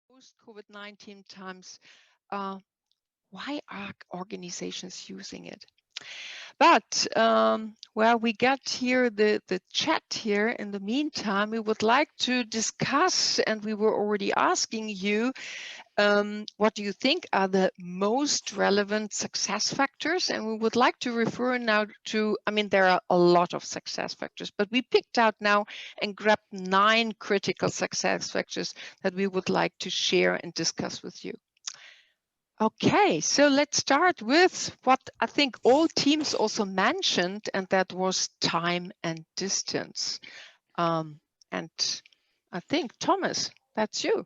Post-COVID-19 times, why are organizations using it? But well, we got here the chat here. In the meantime, we would like to discuss, and we were already asking you, what do you think are the most relevant success factors? And we would like to refer now to, I mean, there are a lot of success factors, but we picked out now and grabbed 9 critical success factors that we would like to share and discuss with you. Okay, so let's start with what I think all teams also mentioned, and that was time and distance. And I think, Thomas, that's you.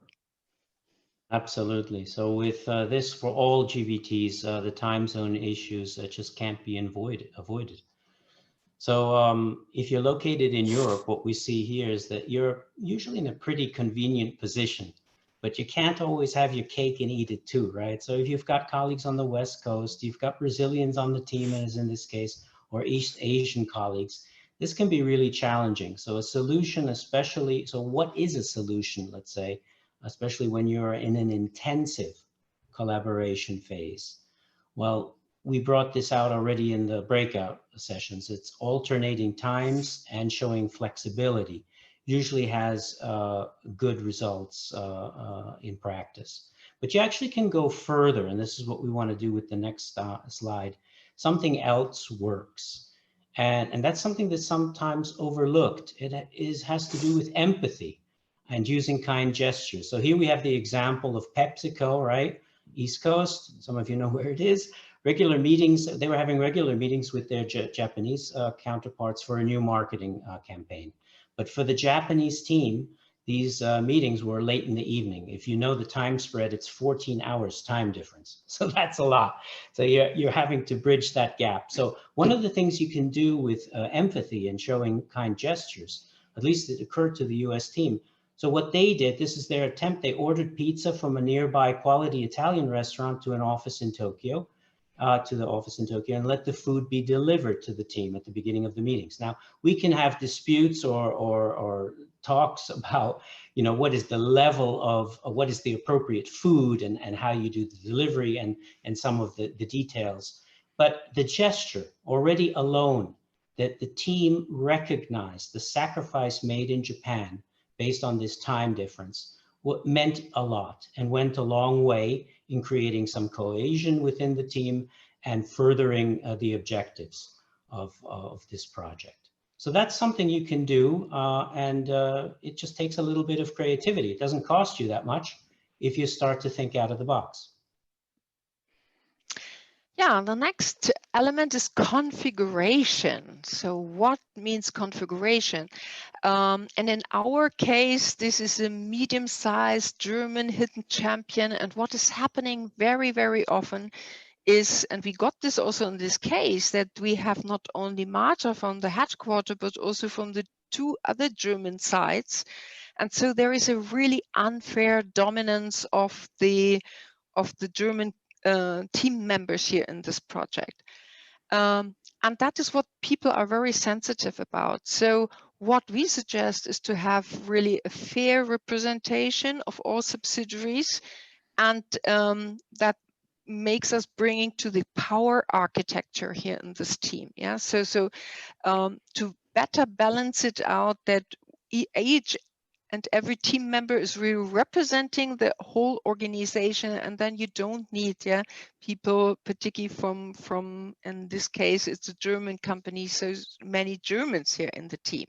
Absolutely. So with this, for all GBTs, the time zone issues just can't be avoided. So if you're located in Europe, what we see here is that you're usually in a pretty convenient position, but you can't always have your cake and eat it too, right? So if you've got colleagues on the West Coast, you've got Brazilians on the team, as in this case, or East Asian colleagues, this can be really challenging. So a solution, especially, so what is a solution, let's say, especially when you're in an intensive collaboration phase? Well, we brought this out already in the breakout sessions. It's alternating times and showing flexibility. Usually has good results in practice. But you actually can go further, and this is what we want to do with the next slide. Something else works. And that's something that's sometimes overlooked. It has to do with empathy and using kind gestures. So here we have the example of PepsiCo, right? East Coast, some of you know where it is. Regular meetings, they were having regular meetings with their Japanese counterparts for a new marketing campaign. But for the Japanese team, these meetings were late in the evening. If you know the time spread, it's 14 hours time difference. So that's a lot. So you're having to bridge that gap. So one of the things you can do with empathy and showing kind gestures, at least it occurred to the US team. So what they did, this is their attempt, they ordered pizza from a nearby quality Italian restaurant to an office in Tokyo. And let the food be delivered to the team at the beginning of the meetings. Now, we can have disputes or talks about, you know, what is the level of what is the appropriate food and how you do the delivery and some of the details. But the gesture already alone that the team recognized the sacrifice made in Japan based on this time difference, what meant a lot and went a long way in creating some cohesion within the team and furthering the objectives of this project. So that's something you can do, and it just takes a little bit of creativity. It doesn't cost you that much if you start to think out of the box. Yeah, the next element is configuration. So what means configuration? And in our case, this is a medium-sized German hidden champion. And what is happening very, very often is, and we got this also in this case, that we have not only Marta from the headquarters, but also from the 2 other German sites. And so there is a really unfair dominance of the German team members here in this project. And that is what people are very sensitive about. So what we suggest is to have really a fair representation of all subsidiaries, and that makes us bringing to the power architecture here in this team. Yeah, so to better balance it out, that each and every team member is really representing the whole organization, and then you don't need people, particularly from in this case it's a German company, so many Germans here in the team.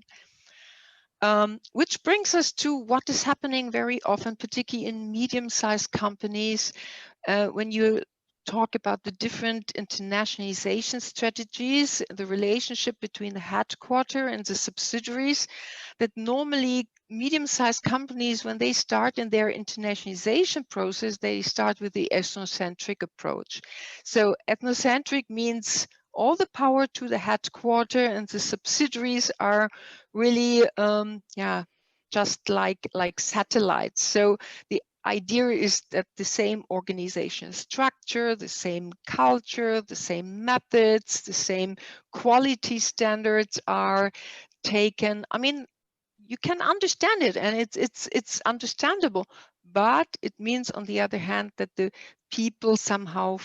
Which brings us to what is happening very often, particularly in medium-sized companies, when you talk about the different internationalization strategies, the relationship between the headquarter and the subsidiaries, that normally medium-sized companies, when they start in their internationalization process, they start with the ethnocentric approach. So ethnocentric means all the power to the headquarter, and the subsidiaries are really, just like satellites. So the idea is that the same organization structure, the same culture, the same methods, the same quality standards are taken. I mean, you can understand it, and it's understandable, but it means, on the other hand, that the people somehow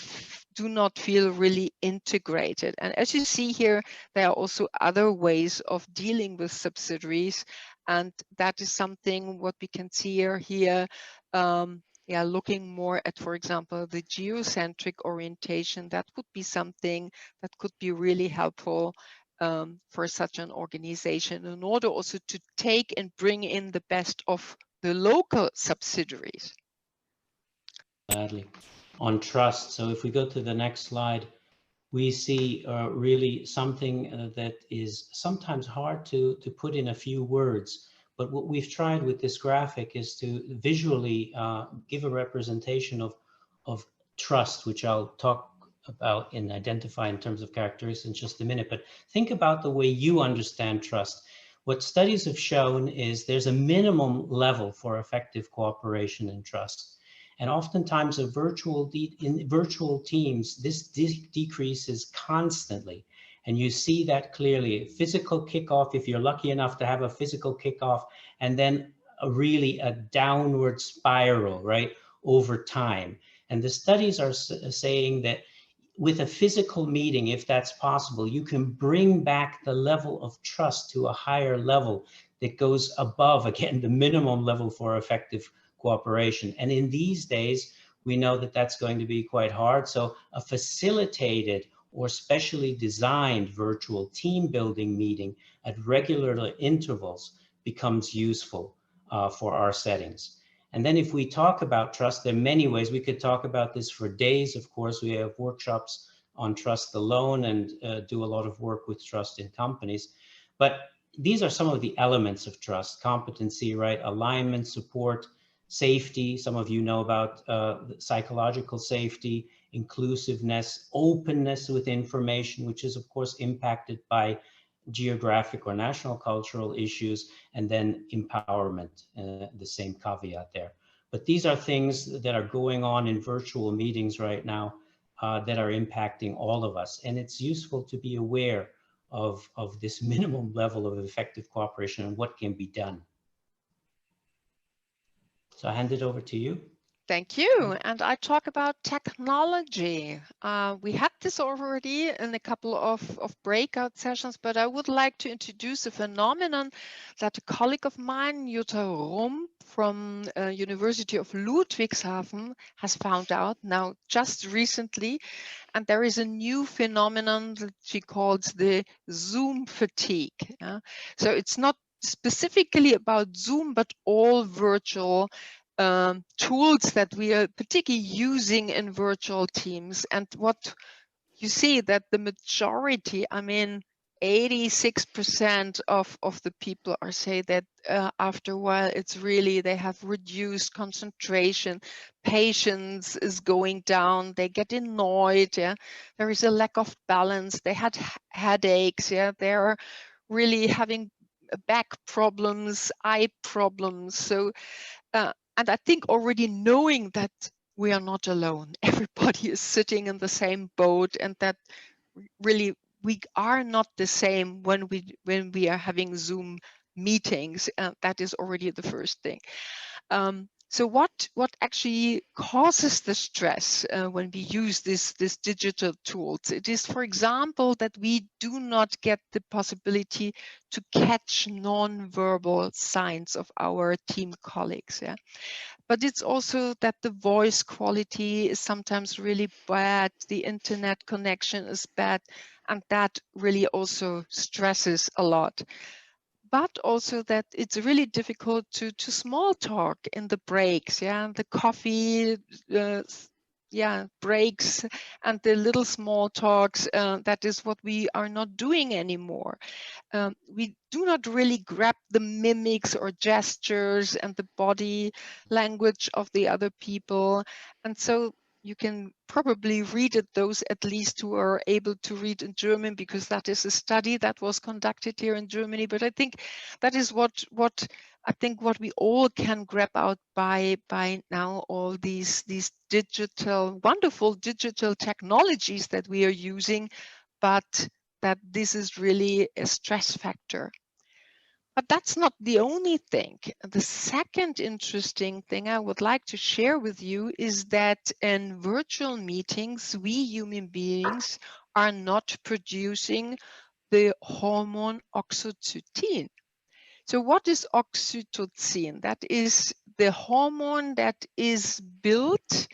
do not feel really integrated. And as you see here, there are also other ways of dealing with subsidiaries, and that is something what we can see here. Looking more at, for example, the geocentric orientation, that would be something that could be really helpful for such an organization, in order also to take and bring in the best of the local subsidiaries. Gladly. On trust. So if we go to the next slide, we see really something that is sometimes hard to put in a few words. But what we've tried with this graphic is to visually give a representation of trust, which I'll talk about and identify in terms of characteristics in just a minute. But think about the way you understand trust. What studies have shown is there's a minimum level for effective cooperation and trust. And oftentimes in virtual teams, this decreases constantly. And you see that clearly. Physical kickoff, if you're lucky enough to have a physical kickoff, and then really a downward spiral, right, over time. And the studies are saying that with a physical meeting, if that's possible, you can bring back the level of trust to a higher level that goes above, again, the minimum level for effective cooperation. And in these days, we know that that's going to be quite hard. So a facilitated or specially designed virtual team building meeting at regular intervals becomes useful for our settings. And then if we talk about trust, there are many ways. We could talk about this for days. Of course, we have workshops on trust alone and do a lot of work with trust in companies. But these are some of the elements of trust: competency, right? Alignment, support, safety. Some of you know about psychological safety, inclusiveness, openness with information, which is of course impacted by geographic or national cultural issues, and then empowerment, the same caveat there. But these are things that are going on in virtual meetings right now that are impacting all of us. And it's useful to be aware of this minimum level of effective cooperation and what can be done. So I hand it over to you. Thank you. And I talk about technology. We had this already in a couple of breakout sessions, but I would like to introduce a phenomenon that a colleague of mine, Jutta Rump from University of Ludwigshafen, has found out now just recently. And there is a new phenomenon that she calls the Zoom fatigue. So it's not specifically about Zoom, but all virtual tools that we are particularly using in virtual teams. And what you see, that the majority, I mean, 86% of the people are saying that after a while, it's really, they have reduced concentration, patience is going down, they get annoyed, there is a lack of balance, they had headaches, they're really having back problems, eye problems. So and I think already knowing that we are not alone, everybody is sitting in the same boat, and that really we are not the same when we are having Zoom meetings. That is already the first thing. So what actually causes the stress when we use these digital tools? It is, for example, that we do not get the possibility to catch non-verbal signs of our team colleagues. But it's also that the voice quality is sometimes really bad, the internet connection is bad, and that really also stresses a lot. But also that it's really difficult to small talk in the breaks, the coffee, breaks and the little small talks. That is what we are not doing anymore. We do not really grab the mimics or gestures and the body language of the other people. And so you can probably read it, those at least who are able to read in German, because that is a study that was conducted here in Germany. But I think that is what we all can grab out by now, all these wonderful digital technologies that we are using, but that this is really a stress factor. But that's not the only thing. The second interesting thing I would like to share with you is that in virtual meetings, we human beings are not producing the hormone oxytocin. So what is oxytocin? That is the hormone that is built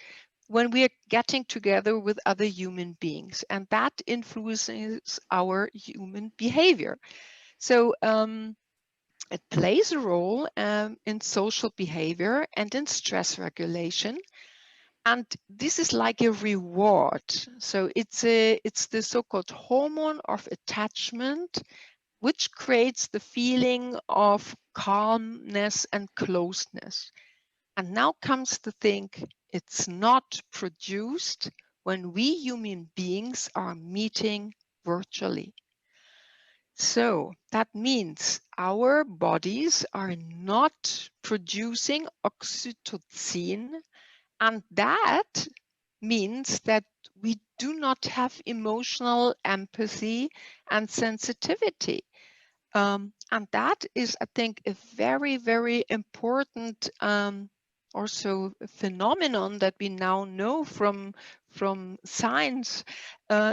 when we are getting together with other human beings, and that influences our human behavior. So it plays a role in social behavior and in stress regulation. And this is like a reward. So it's the so-called hormone of attachment, which creates the feeling of calmness and closeness. And now comes the thing, it's not produced when we human beings are meeting virtually. So that means our bodies are not producing oxytocin, and that means that we do not have emotional empathy and sensitivity. And that is, I think, a very, very important also a phenomenon that we now know from science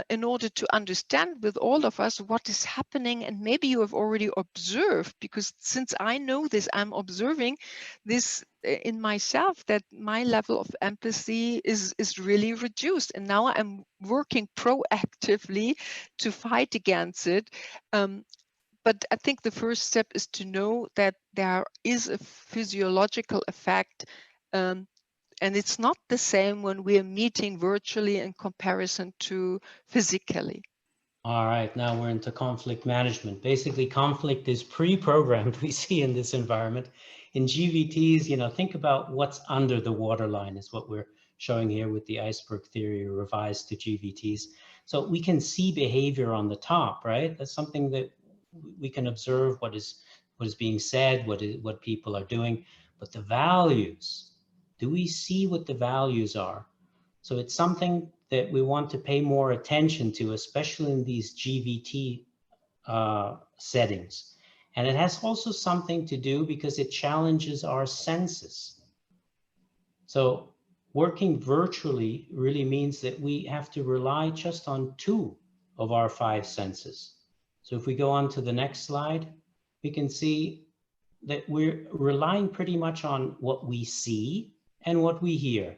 in order to understand with all of us what is happening. And maybe you have already observed, because since I know this, I'm observing this in myself, that my level of empathy is really reduced. And now I'm working proactively to fight against it. But I think the first step is to know that there is a physiological effect, and it's not the same when we're meeting virtually in comparison to physically. All right, now we're into conflict management. Basically, conflict is pre-programmed, we see in this environment. In GVTs, think about what's under the waterline is what we're showing here with the iceberg theory revised to GVTs. So we can see behavior on the top, right? That's something that we can observe what is being said, what people are doing, but the values, do we see what the values are? So it's something that we want to pay more attention to, especially in these GVT settings. And it has also something to do because it challenges our senses. So working virtually really means that we have to rely just on 2 of our 5 senses. So if we go on to the next slide, we can see that we're relying pretty much on what we see and what we hear.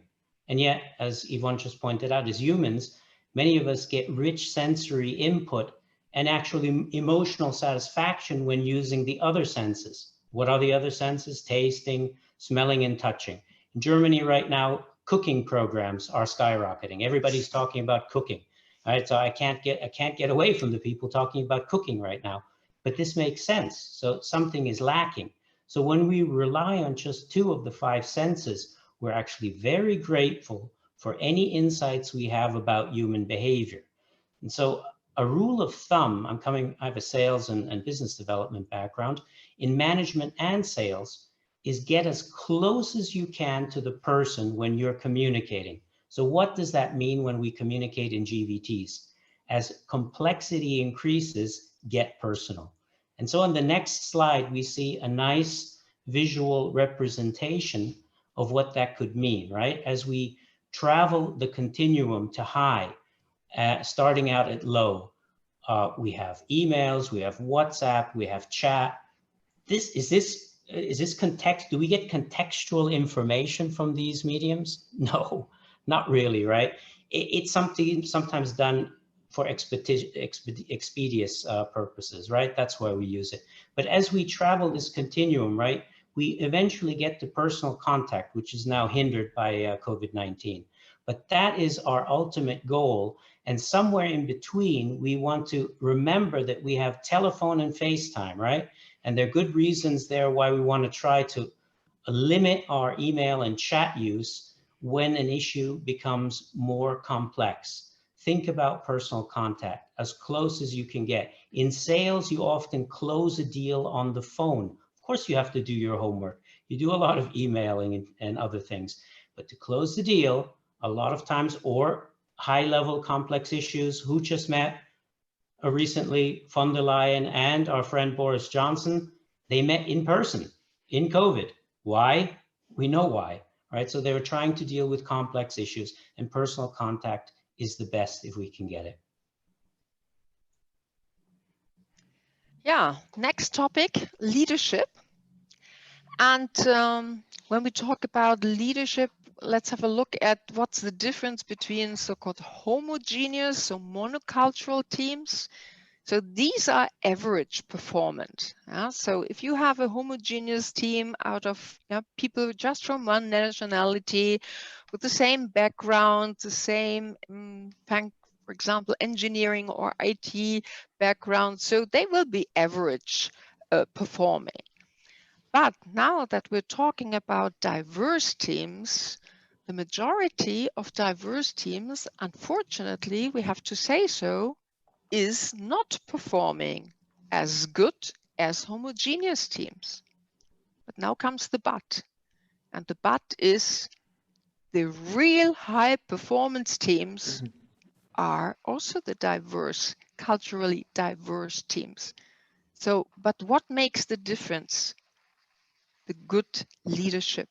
And yet, as Yvonne just pointed out, as humans, many of us get rich sensory input and actually emotional satisfaction when using the other senses. What are the other senses? Tasting, smelling, and touching. In Germany right now, cooking programs are skyrocketing. Everybody's talking about cooking. All right, so I can't get away from the people talking about cooking right now, but this makes sense. So something is lacking. So when we rely on just 2 of the 5 senses, we're actually very grateful for any insights we have about human behavior. And so a rule of thumb, I have a sales and business development background, in management and sales, is get as close as you can to the person when you're communicating. So what does that mean when we communicate in GVTs? As complexity increases, get personal. And so on the next slide, we see a nice visual representation of what that could mean, right? As we travel the continuum to high, starting out at low, we have emails, we have WhatsApp, we have chat. Is this context? Do we get contextual information from these mediums? No, not really, right? It's something sometimes done for expeditious purposes, right? That's why we use it. But as we travel this continuum, right, we eventually get to personal contact, which is now hindered by COVID-19. But that is our ultimate goal. And somewhere in between, we want to remember that we have telephone and FaceTime, right? And there are good reasons there why we want to try to limit our email and chat use when an issue becomes more complex. Think about personal contact, as close as you can get. In sales, you often close a deal on the phone. Of course, you have to do your homework. You do a lot of emailing and other things. But to close the deal, a lot of times, or high-level complex issues, who just met recently, von der Leyen and our friend Boris Johnson, they met in person in COVID. Why? We know why, right? So they were trying to deal with complex issues, and personal contact is the best if we can get it. Yeah, next topic, leadership. And when we talk about leadership, let's have a look at what's the difference between so-called homogeneous, so monocultural teams. So these are average performance. So if you have a homogeneous team out of people just from one nationality with the same background, the same, for example, engineering or IT background, so they will be average performing. But now that we're talking about diverse teams, the majority of diverse teams, unfortunately, we have to say so, is not performing as good as homogeneous teams. But now comes the but. And the but is the real high performance teams are also the diverse, culturally diverse teams. So, but what makes the difference? The good leadership.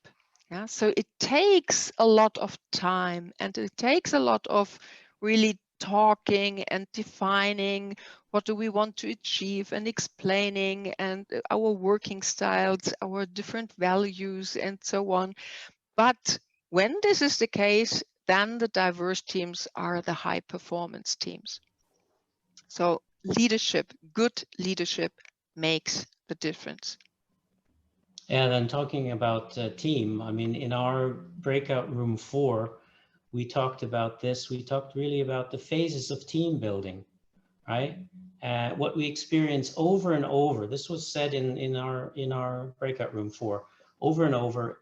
Yeah, so it takes a lot of time and it takes a lot of really talking and defining what do we want to achieve and explaining and our working styles, our different values and so on. But when this is the case, then the diverse teams are the high performance teams. So leadership, good leadership makes the difference. And then talking about team, I mean, in our breakout room 4, we talked about this. We talked really about the phases of team building, right? What we experience over and over. This was said in our breakout room 4, over and over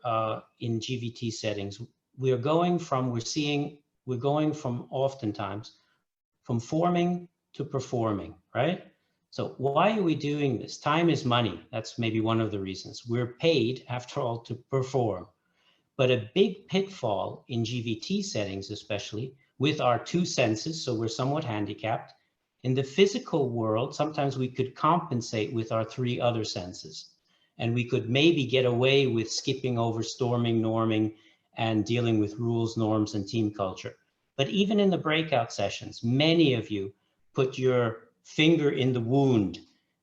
in GVT settings. We're going from oftentimes from forming to performing, right? So why are we doing this? Time is money. That's maybe one of the reasons. We're paid, after all, to perform. But a big pitfall in GVT settings, especially with our 2 senses, so we're somewhat handicapped. In the physical world, sometimes we could compensate with our 3 other senses. And we could maybe get away with skipping over storming, norming, and dealing with rules, norms, and team culture. But even in the breakout sessions, many of you put your finger in the wound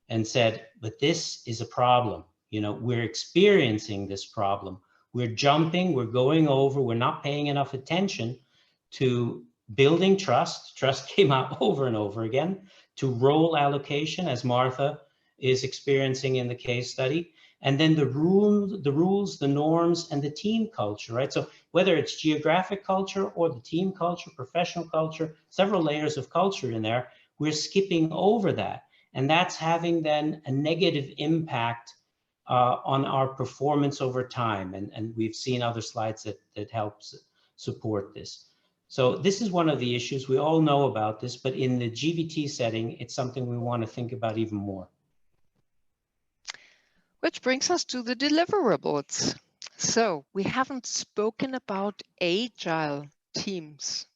and said, but this is a problem. You know, we're experiencing this problem. We're jumping, we're going over, we're not paying enough attention to building trust. Trust came out over and over again, to role allocation, as Martha is experiencing in the case study. And then the rules, the norms, and the team culture, right? So whether it's geographic culture or the team culture, professional culture, several layers of culture in there, we're skipping over that. And that's having then a negative impact on our performance over time. And we've seen other slides that helps support this. So this is one of the issues. We all know about this, but in the GVT setting, it's something we want to think about even more. Which brings us to the deliverables. So we haven't spoken about agile teams.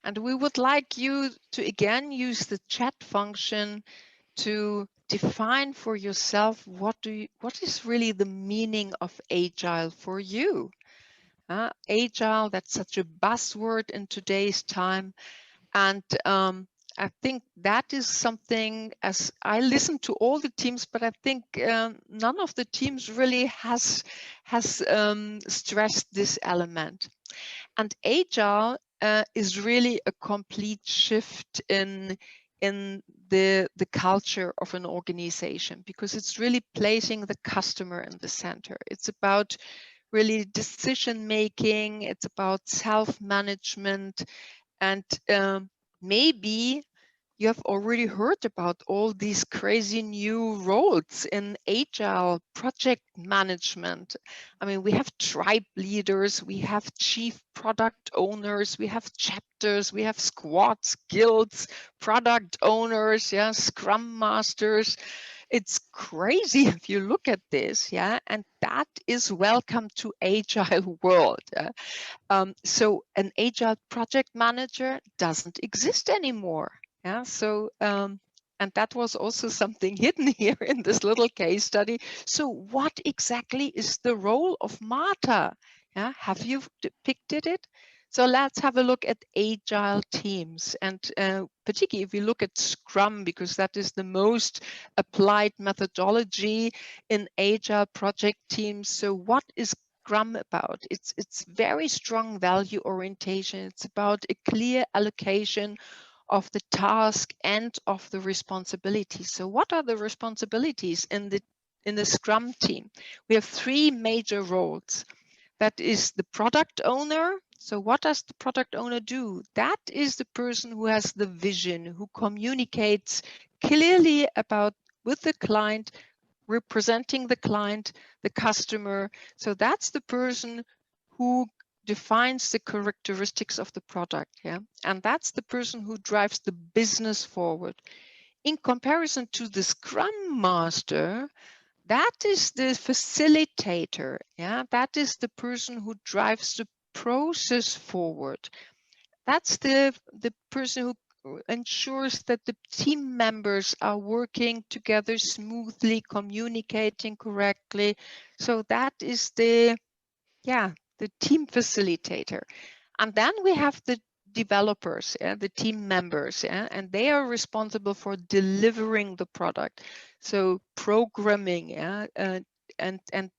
And we would like you to again use the chat function to define for yourself what is really the meaning of agile for you. Agile, that's such a buzzword in today's time. And I think that is something, as I listen to all the teams, but I think none of the teams really has stressed this element. And agile is really a complete shift in the culture of an organization, because it's really placing the customer in the center. It's about really decision making. It's about self-management, and maybe you have already heard about all these crazy new roles in agile project management. I mean, we have tribe leaders, we have chief product owners, we have chapters, we have squads, guilds, product owners, yeah, scrum masters. It's crazy if you look at this, yeah, and that is welcome to agile world. So an agile project manager doesn't exist anymore. Yeah, so and that was also something hidden here in this little case study. So what exactly is the role of Martha? Yeah, have you depicted it? So let's have a look at agile teams, and particularly if we look at Scrum, because that is the most applied methodology in agile project teams. So what is Scrum about? It's very strong value orientation. It's about a clear allocation of the task and of the responsibilities. So what are the responsibilities in the Scrum team? We have three major roles. That is the product owner. So what does the product owner do? That is the person who has the vision, who communicates clearly about with the client, representing the client, the customer. So that's the person who defines the characteristics of the product, yeah, and that's the person who drives the business forward. In comparison to the Scrum Master, that is the facilitator, yeah, that is the person who drives the process forward. That's the person who ensures that the team members are working together smoothly, communicating correctly. So that is the team facilitator. And then we have the developers, the team members, and they are responsible for delivering the product. So programming, and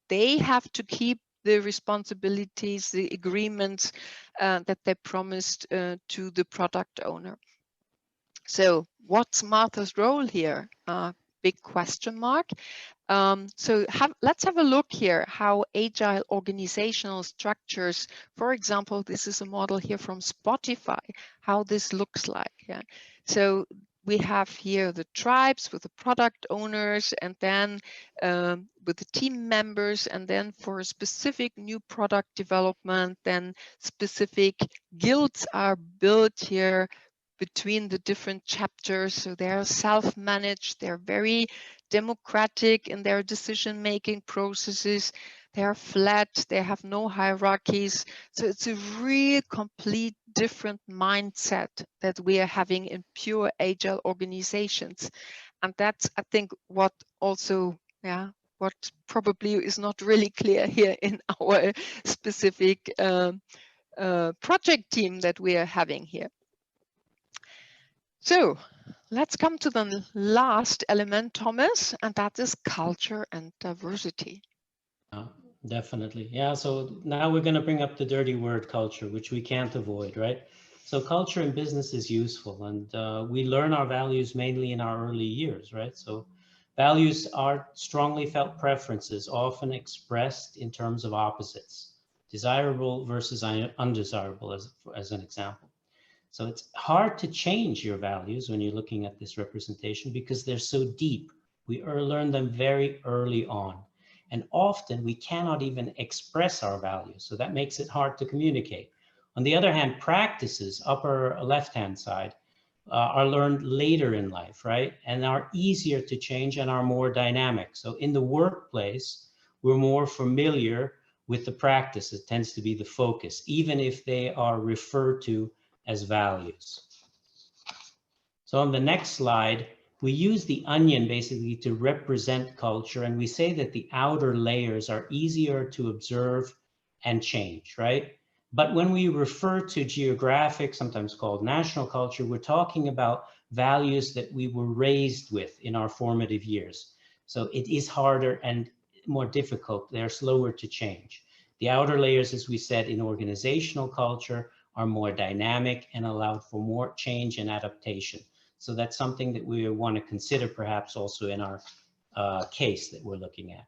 they have to keep the responsibilities, the agreements that they promised to the product owner. So what's Martha's role here? Big question mark. Let's have a look here how agile organizational structures, for example, this is a model here from Spotify, how this looks like. Yeah. So we have here the tribes with the product owners, and then with the team members, and then for a specific new product development, then specific guilds are built here between the different chapters. So they're self-managed, they're very democratic in their decision-making processes, they're flat, they have no hierarchies. So it's a real complete different mindset that we are having in pure agile organizations. And that's, I think, what also, what probably is not really clear here in our specific project team that we are having here. So let's come to the last element, Thomas, and that is culture and diversity. Definitely. Yeah, so now we're going to bring up the dirty word culture, which we can't avoid, right? So culture in business is useful, and we learn our values mainly in our early years, right? So values are strongly felt preferences, often expressed in terms of opposites, desirable versus undesirable, as an example. So it's hard to change your values when you're looking at this representation because they're so deep. We learn them very early on. And often we cannot even express our values. So that makes it hard to communicate. On the other hand, practices, upper left-hand side, are learned later in life, right? And are easier to change and are more dynamic. So in the workplace, we're more familiar with the practice. It tends to be the focus, even if they are referred to as values. So on the next slide, we use the onion basically to represent culture, and we say that the outer layers are easier to observe and change, right? But when we refer to geographic, sometimes called national culture, we're talking about values that we were raised with in our formative years. So it is harder and more difficult. They're slower to change. The outer layers, as we said, in organizational culture are more dynamic and allow for more change and adaptation. So that's something that we want to consider perhaps also in our case that we're looking at.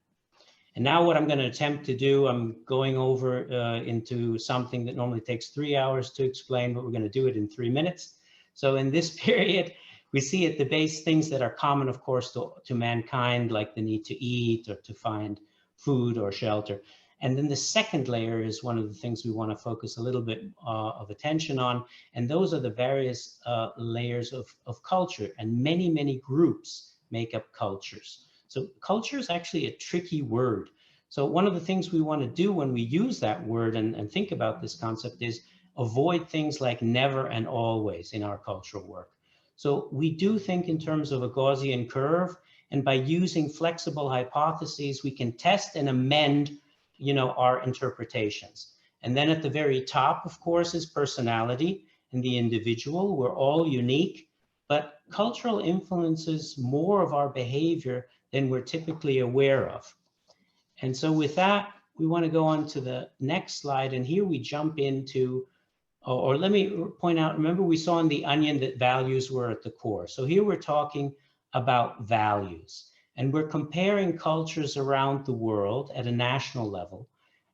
And now what I'm going to attempt to do, I'm going over into something that normally takes 3 hours to explain, but we're going to do it in 3 minutes. So in this period, we see at the base things that are common, of course, to mankind, like the need to eat or to find food or shelter. And then the second layer is one of the things we want to focus a little bit of attention on. And those are the various layers of culture, and many, many groups make up cultures. So culture is actually a tricky word. So one of the things we want to do when we use that word and think about this concept is avoid things like never and always in our cultural work. So we do think in terms of a Gaussian curve, and by using flexible hypotheses, we can test and amend, you know, our interpretations. And then at the very top, of course, is personality and the individual. We're all unique, but cultural influences more of our behavior than we're typically aware of. And so with that, we want to go on to the next slide. And here we jump into, or let me point out, remember we saw in the onion that values were at the core. So here we're talking about values, and we're comparing cultures around the world at a national level.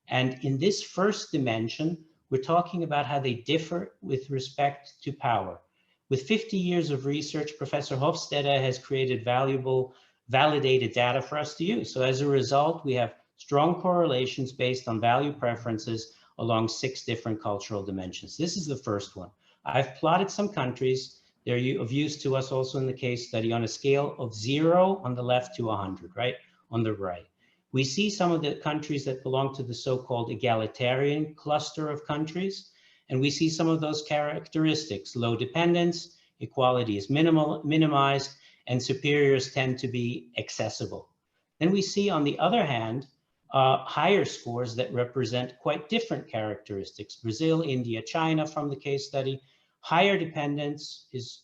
And in this first dimension, we're talking about how they differ with respect to power. With 50 years of research, Professor Hofstede has created valuable, validated data for us to use. So as a result, we have strong correlations based on value preferences along 6 different cultural dimensions. This is the first one. I've plotted some countries. They're of use to us also in the case study on a scale of 0 on the left to 100, right, on the right. We see some of the countries that belong to the so-called egalitarian cluster of countries, and we see some of those characteristics: low dependence, equality is minimized, and superiors tend to be accessible. Then we see, on the other hand, higher scores that represent quite different characteristics. Brazil, India, China from the case study. Higher dependence is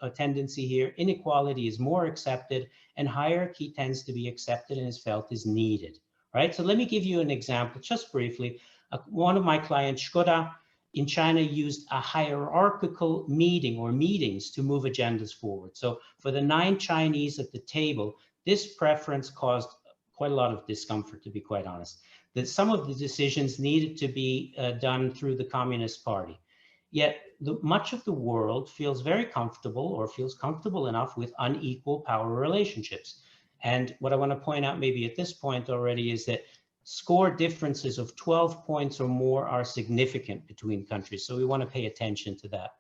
a tendency here. Inequality is more accepted, and hierarchy tends to be accepted and is felt as needed, right? So let me give you an example just briefly. One of my clients, Skoda, in China used a hierarchical meeting or meetings to move agendas forward. So for the 9 Chinese at the table, this preference caused quite a lot of discomfort, to be quite honest, that some of the decisions needed to be done through the Communist Party. Yet much of the world feels very comfortable, or feels comfortable enough, with unequal power relationships. And what I want to point out maybe at this point already is that score differences of 12 points or more are significant between countries. So we want to pay attention to that.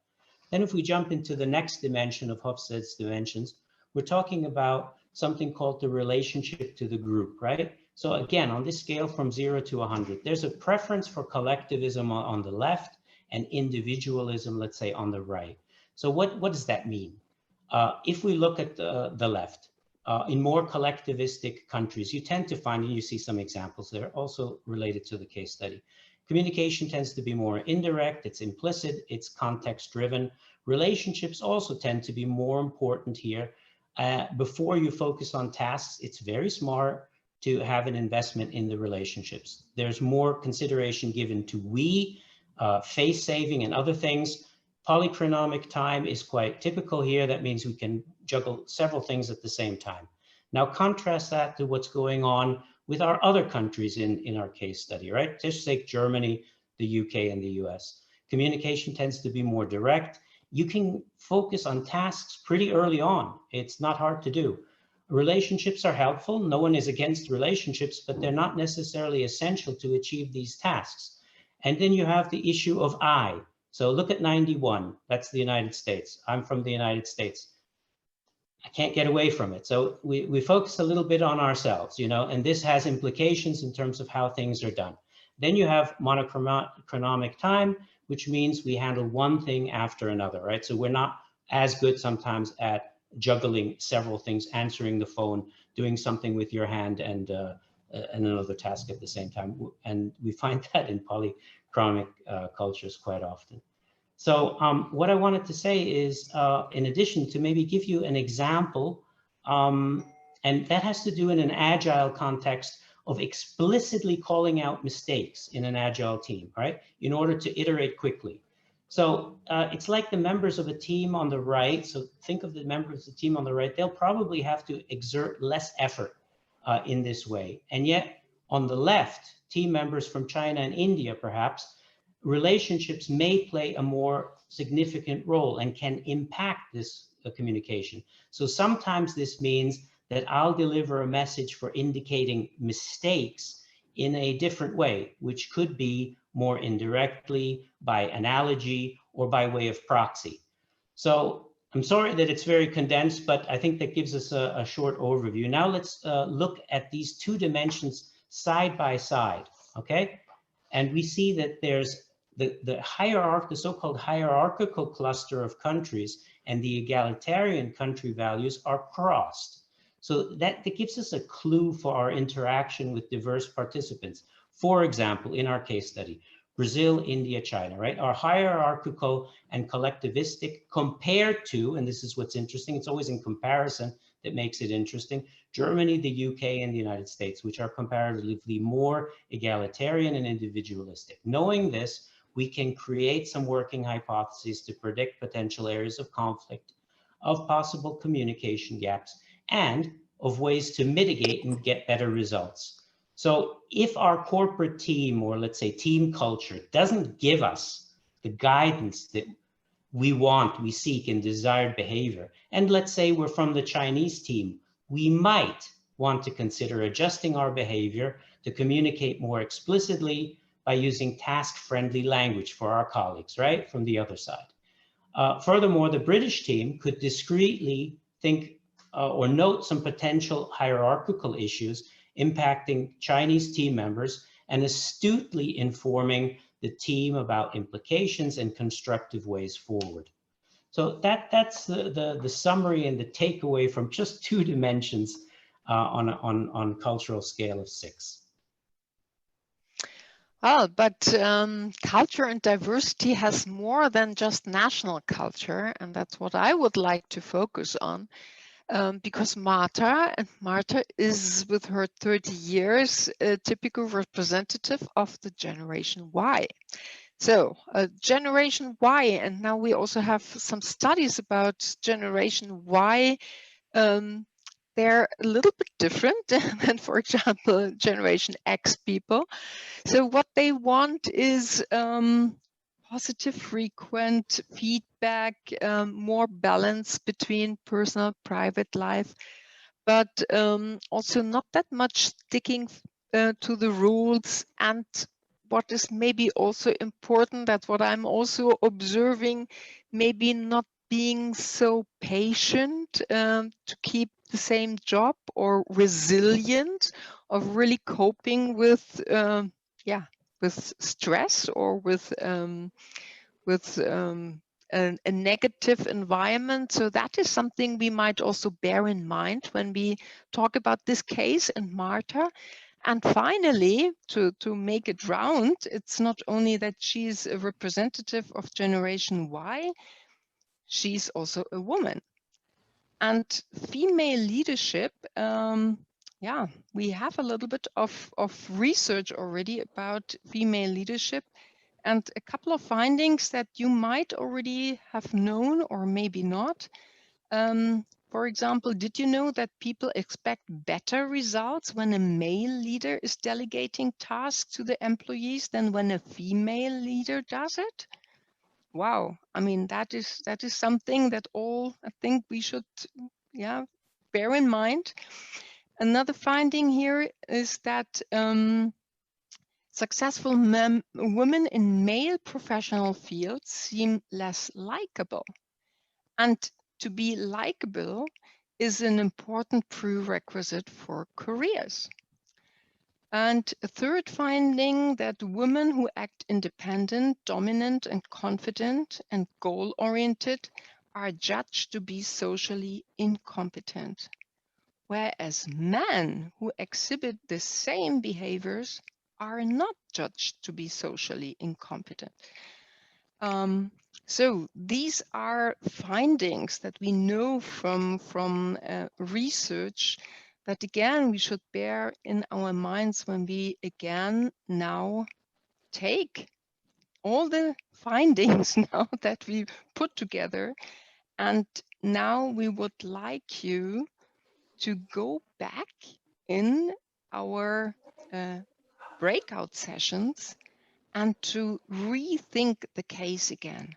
Then if we jump into the next dimension of Hofstede's dimensions, we're talking about something called the relationship to the group, right? So again, on this scale from 0 to 100, there's a preference for collectivism on the left and individualism, let's say, on the right. So what does that mean? If we look at the left, in more collectivistic countries, you tend to find, and you see some examples that are also related to the case study, communication tends to be more indirect, it's implicit, it's context driven. Relationships also tend to be more important here. Before you focus on tasks, it's very smart to have an investment in the relationships. There's more consideration given to we, face saving and other things. Polychronomic time is quite typical here. That means we can juggle several things at the same time. Now contrast that to what's going on with our other countries in our case study, right? Just take Germany, the UK, and the US. Communication tends to be more direct. You can focus on tasks pretty early on. It's not hard to do. Relationships are helpful. No one is against relationships, but they're not necessarily essential to achieve these tasks. And then you have the issue of I. So look at 91. That's the United States. I'm from the United States. I can't get away from it. So we focus a little bit on ourselves, you know, and this has implications in terms of how things are done. Then you have monochronomic time, which means we handle one thing after another, right? So we're not as good sometimes at juggling several things, answering the phone, doing something with your hand, and another task at the same time. And we find that in polychromic cultures quite often. So what I wanted to say is, in addition to maybe give you an example, and that has to do in an agile context of explicitly calling out mistakes in an agile team, right? In order to iterate quickly. So it's like the members of a team on the right. So think of the members of the team on the right. They'll probably have to exert less effort in this way. And yet On the left, team members from China and India, perhaps, relationships may play a more significant role and can impact this communication. So sometimes this means that I'll deliver a message for indicating mistakes in a different way, which could be more indirectly, by analogy, or by way of proxy. So I'm sorry that it's very condensed, but I think that gives us a short overview. Now let's look at these two dimensions side by side, okay? And we see that there's the so-called hierarchical cluster of countries and the egalitarian country values are crossed. So that gives us a clue for our interaction with diverse participants. For example, in our case study, Brazil, India, China, right? Are hierarchical and collectivistic compared to, and this is what's interesting, it's always in comparison that makes it interesting, Germany, the UK, and the United States, which are comparatively more egalitarian and individualistic. Knowing this, we can create some working hypotheses to predict potential areas of conflict, of possible communication gaps, and of ways to mitigate and get better results. So if our corporate team, or let's say team culture, doesn't give us the guidance that we want, we seek in desired behavior, and let's say we're from the Chinese team, we might want to consider adjusting our behavior to communicate more explicitly by using task-friendly language for our colleagues, right, from the other side. Furthermore, the British team could discreetly think or note some potential hierarchical issues impacting Chinese team members and astutely informing the team about implications and constructive ways forward. So that's the summary and the takeaway from just two dimensions on cultural scale of 6. Well, but culture and diversity has more than just national culture, and that's what I would like to focus on. Because Marta is, with her 30 years, a typical representative of the Generation Y. So Generation Y, and now we also have some studies about Generation Y. They're a little bit different than, for example, Generation X people. So what they want is positive, frequent feedback, more balance between personal, private life, but also not that much sticking to the rules. And what is maybe also important, that's what I'm also observing, maybe not being so patient to keep the same job, or resilient of really coping with with stress, or with a negative environment. So that is something we might also bear in mind when we talk about this case and Marta. And finally, to make it round, it's not only that she's a representative of Generation Y, she's also a woman. And female leadership, we have a little bit of research already about female leadership, and a couple of findings that you might already have known or maybe not. For example, did you know that people expect better results when a male leader is delegating tasks to the employees than when a female leader does it? Wow, I mean, that is something that all, I think, we should bear in mind. Another finding here is that successful women in male professional fields seem less likable. And to be likable is an important prerequisite for careers. And a third finding, that women who act independent, dominant, and confident, and goal-oriented are judged to be socially incompetent, whereas men who exhibit the same behaviors are not judged to be socially incompetent. So these are findings that we know from research that, again, we should bear in our minds when we again now take all the findings now that we put together. And now we would like you to go back in our breakout sessions and to rethink the case again.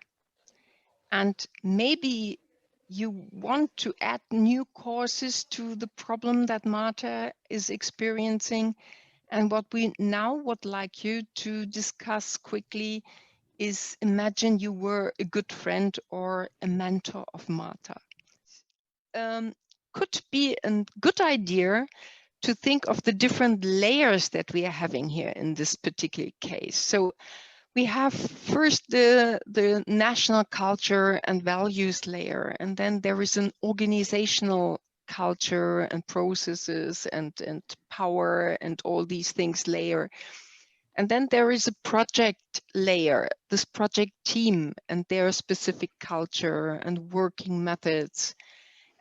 And maybe you want to add new causes to the problem that Martha is experiencing. And what we now would like you to discuss quickly is imagine you were a good friend or a mentor of Martha. Could be a good idea to think of the different layers that we are having here in this particular case. So we have first the national culture and values layer, and then there is an organizational culture and processes and power and all these things layer. And then there is a project layer, this project team and their specific culture and working methods.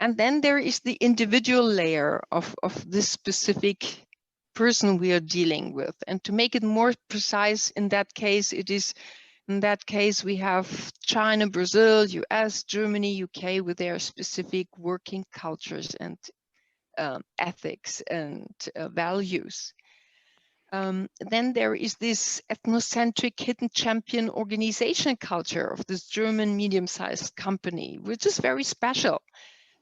And then there is the individual layer of this specific person we are dealing with. And to make it more precise, in that case, we have China, Brazil, US, Germany, UK with their specific working cultures and ethics and values. Then there is this ethnocentric hidden champion organization culture of this German medium-sized company, which is very special.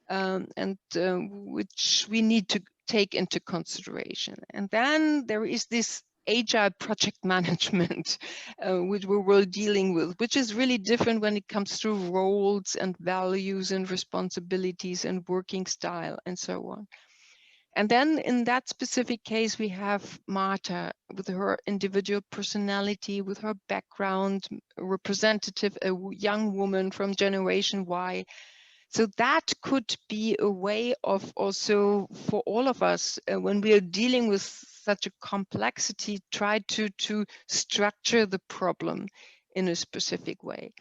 Which we need to take into consideration. And then there is this agile project management, which we were dealing with, which is really different when it comes to roles and values and responsibilities and working style and so on. And then in that specific case, we have Martha with her individual personality, with her background, representative, a young woman from Generation Y. So that could be a way of also for all of us when we are dealing with such a complexity, try to structure the problem in a specific way.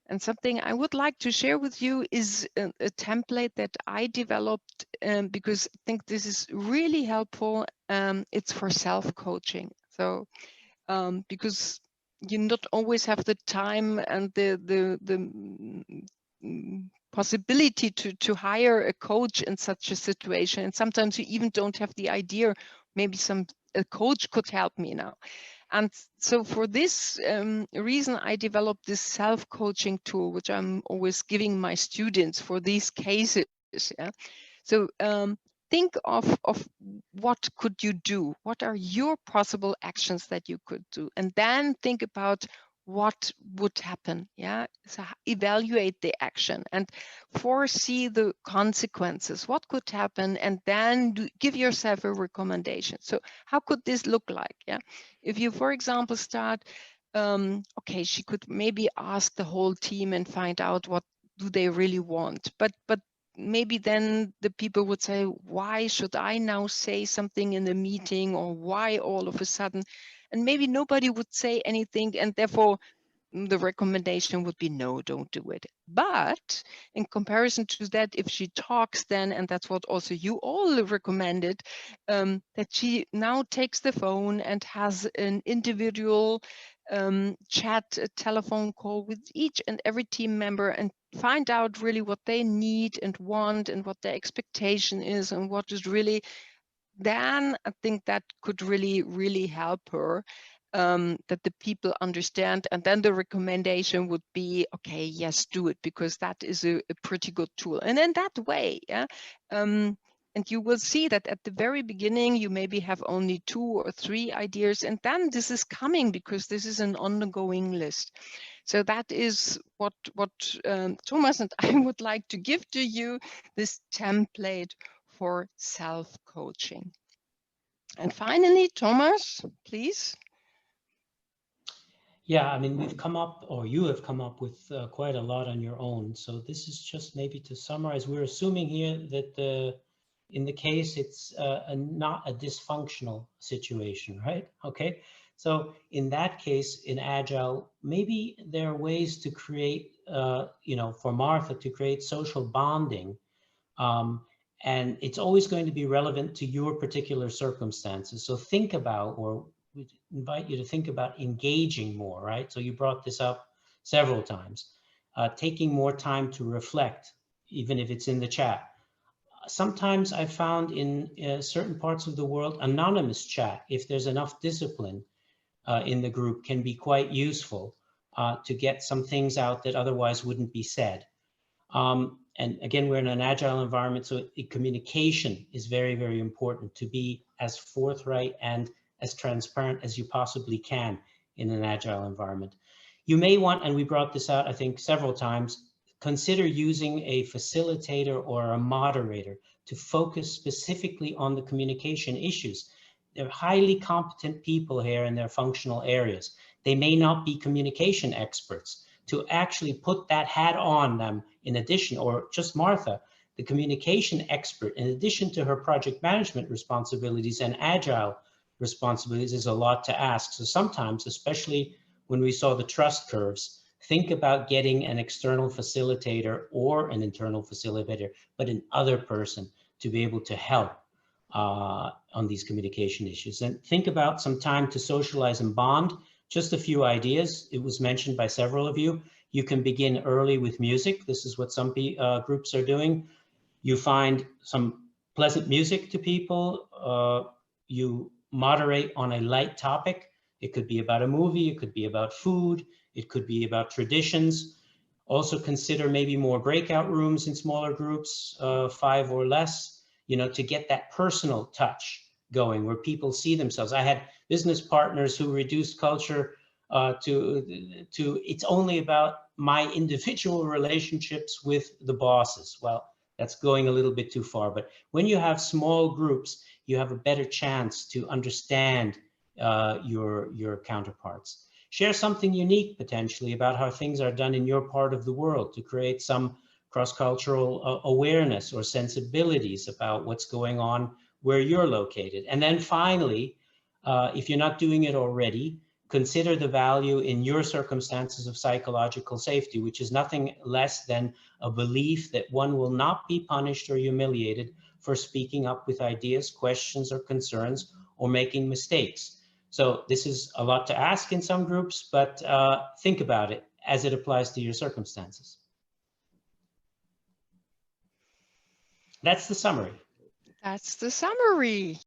And something I would like to share with you is a template that I developed because I think this is really helpful. It's for self-coaching. So because you not always have the time and the possibility to hire a coach in such a situation, and sometimes you even don't have the idea. Maybe a coach could help me now. And so for this reason, I developed this self-coaching tool, which I'm always giving my students for these cases. Yeah. So think of what could you do? What are your possible actions that you could do? And then think about what would happen. Yeah. So evaluate the action and foresee the consequences. What could happen? And then give yourself a recommendation. So how could this look like? Yeah. If you, for example, start, okay, she could maybe ask the whole team and find out what do they really want. But maybe then the people would say, why should I now say something in the meeting, or why all of a sudden? And maybe nobody would say anything, and therefore the recommendation would be no, don't do it. But in comparison to that, if she talks then, and that's what also you all recommended, that she now takes the phone and has an individual chat, a telephone call with each and every team member and find out really what they need and want and what their expectation is and what is really, then I think that could really, really help her. That the people understand, and then the recommendation would be, okay, yes, do it, because that is a pretty good tool. And in that way, yeah, and you will see that at the very beginning, you maybe have only 2 or 3 ideas, and then this is coming because this is an ongoing list. So that is what Thomas and I would like to give to you, this template for self-coaching. And finally, Thomas, please. Yeah, I mean, we've come up, or you have come up with quite a lot on your own. So this is just maybe to summarize. We're assuming here that in the case, it's not a dysfunctional situation, right? Okay. So in that case, in Agile, maybe there are ways to create, for Martha to create social bonding. And it's always going to be relevant to your particular circumstances. So think about, or we invite you to think about engaging more, right? So you brought this up several times, taking more time to reflect, even if it's in the chat. sometimes I found in certain parts of the world, anonymous chat, if there's enough discipline in the group, can be quite useful to get some things out that otherwise wouldn't be said. And again, we're in an agile environment, so communication is very, very important, to be as forthright and as transparent as you possibly can in an agile environment. You may want, and we brought this out, I think, several times, consider using a facilitator or a moderator to focus specifically on the communication issues. They're highly competent people here in their functional areas. They may not be communication experts. To actually put that hat on them in addition, or just Martha, the communication expert, in addition to her project management responsibilities and agile responsibilities, is a lot to ask. So sometimes, especially when we saw the trust curves, think about getting an external facilitator or an internal facilitator, but an other person to be able to help on these communication issues. And think about some time to socialize and bond. Just a few ideas. It was mentioned by several of you. You can begin early with music. This is what some groups are doing. You find some pleasant music to people. You moderate on a light topic. It could be about a movie. It could be about food. It could be about traditions. Also consider maybe more breakout rooms in smaller groups, 5 or less, to get that personal touch going where people see themselves. I had business partners who reduced culture to it's only about my individual relationships with the bosses. Well, that's going a little bit too far. But when you have small groups, you have a better chance to understand your counterparts. Share something unique potentially about how things are done in your part of the world to create some cross-cultural awareness or sensibilities about what's going on where you're located. And then finally, if you're not doing it already, consider the value in your circumstances of psychological safety, which is nothing less than a belief that one will not be punished or humiliated for speaking up with ideas, questions, or concerns, or making mistakes. So this is a lot to ask in some groups, but think about it as it applies to your circumstances. That's the summary. That's the summary.